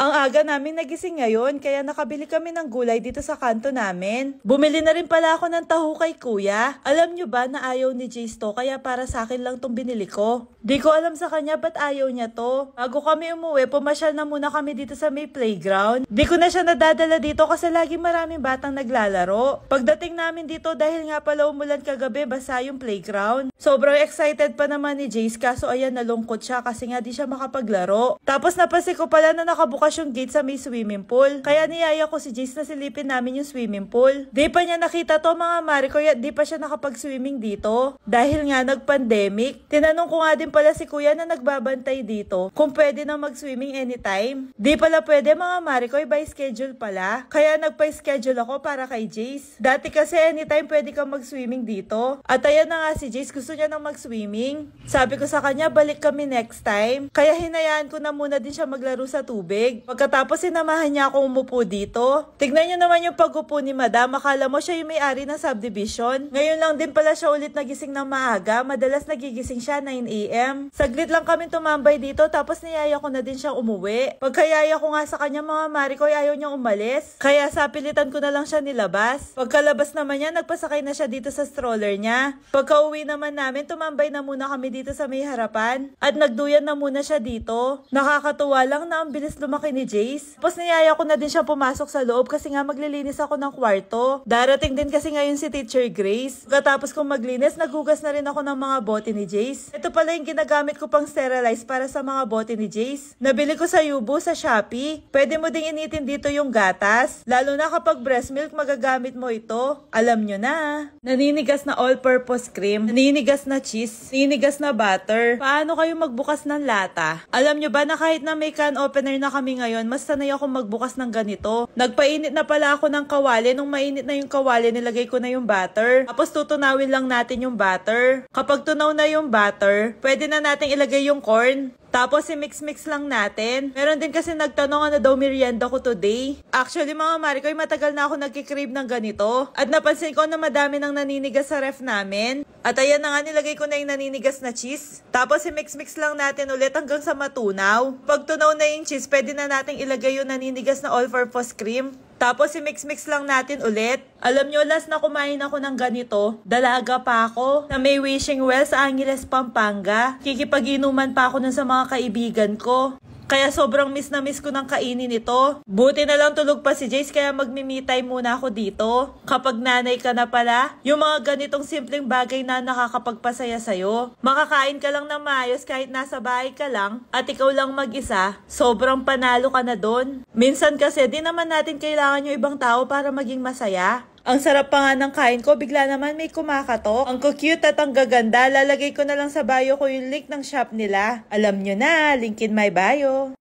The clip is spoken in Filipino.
Ang aga namin nagising ngayon, kaya nakabili kami ng gulay dito sa kanto namin. Bumili na rin pala ako ng taho kay kuya. Alam nyo ba na ayaw ni Jace to, kaya para sa akin lang tong binili ko. Di ko alam sa kanya ba't ayaw niya to. Bago kami umuwi, pumasyal na muna kami dito sa may playground. Di ko na siya nadadala dito kasi lagi maraming batang naglalaro. Pagdating namin dito, dahil nga pala umulan kagabi, basa yung playground. Sobrang excited pa naman ni Jace, kaso ayan, nalungkot siya kasi nga di siya makapaglaro. Tapos napansin ko pala na nakabukas yung gate sa may swimming pool. Kaya niyaya ko si Jace na silipin namin yung swimming pool. Di pa niya nakita to mga mare, kaya di pa siya nakapag-swimming dito. Dahil nga nag-pandemic. Tinanong ko nga din pala si kuya na nagbabantay dito kung pwede na mag-swimming anytime. Di pala pwede mga mare, by schedule pala. Kaya nagpa-schedule ako para kay Jace. Dati kasi anytime pwede kang mag-swimming dito. At ayan na nga si Jace, gusto niya nang mag-swimming. Sabi ko sa kanya, balik kami next time. Kaya hinayaan ko na muna din siya maglaro sa tubig. Pagkatapos sinamahan niya akong umupo dito. Tignan niyo naman yung pag-upo ni Madam. Akala mo siya yung may-ari ng subdivision. Ngayon lang din pala siya ulit nagising ng maaga. Madalas nagigising siya 9 AM. Saglit lang kami tumambay dito, tapos niyaya ko na din siyang umuwi. Pagkayaya ko nga sa kanya mga mari ko, ayaw niyang umalis. Kaya sa pilitan ko na lang siya nilabas. Pagkalabas naman niya, nagpasakay na siya dito sa stroller niya. Pagka-uwi naman namin, tumambay na muna kami dito sa may harapan. At nagduyan na muna siya dito. Nakakatuwa lang na ang bilis lumaki ni Jace. Tapos niyaya ko na din siya pumasok sa loob kasi nga maglilinis ako ng kwarto. Darating din kasi ngayon si Teacher Grace. Katapos kong maglinis, naghugas na rin ako ng mga bote ni Jace. Ito pala yung ginagamit ko pang sterilize para sa mga bote ni Jace. Nabili ko sa Yubo sa Shopee. Pwede mo ding initin dito yung gatas. Lalo na kapag breast milk, magagamit mo ito. Alam nyo na. Naninigas na all-purpose cream, naninigas na cheese, naninigas na butter. Paano kayo magbukas ng lata? Alam nyo ba na kahit na may can opener na kami ngayon, mas sanay ako magbukas ng ganito. Nagpainit na pala ako ng kawali. Nung mainit na yung kawali, nilagay ko na yung butter. Tapos tutunawin lang natin yung butter. Kapag tunaw na yung butter, pwede na natin ilagay yung corn. Tapos i-mix-mix lang natin. Meron din kasi nagtanong ano daw merienda ko today. Actually mga mari ko, matagal na ako nagkikrave ng ganito. At napansin ko na madami nang naninigas sa ref namin. At ayan na nga, nilagay ko na yung naninigas na cheese. Tapos i-mix-mix lang natin ulit hanggang sa matunaw. Pag tunaw na yung cheese, pwede na natin ilagay yung naninigas na all-purpose cream. Tapos i-mix-mix lang natin ulit. Alam nyo, last na kumain ako ng ganito, dalaga pa ako, na may wishing well sa Angeles, Pampanga. Kikipag-inuman pa ako nun sa mga kaibigan ko. Kaya sobrang miss na miss ko ng kainin ito. Buti na lang tulog pa si Jace, kaya magmi-me time muna ako dito. Kapag nanay ka na pala, yung mga ganitong simpleng bagay na nakakapagpasaya sa'yo. Makakain ka lang ng maayos kahit nasa bahay ka lang at ikaw lang mag-isa, sobrang panalo ka na doon. Minsan kasi di naman natin kailangan yung ibang tao para maging masaya. Ang sarap pa nga ng kain ko, bigla naman may kumakatok. Ang cute at ang gaganda, lalagay ko na lang sa bio ko yung link ng shop nila. Alam nyo na, link in my bio.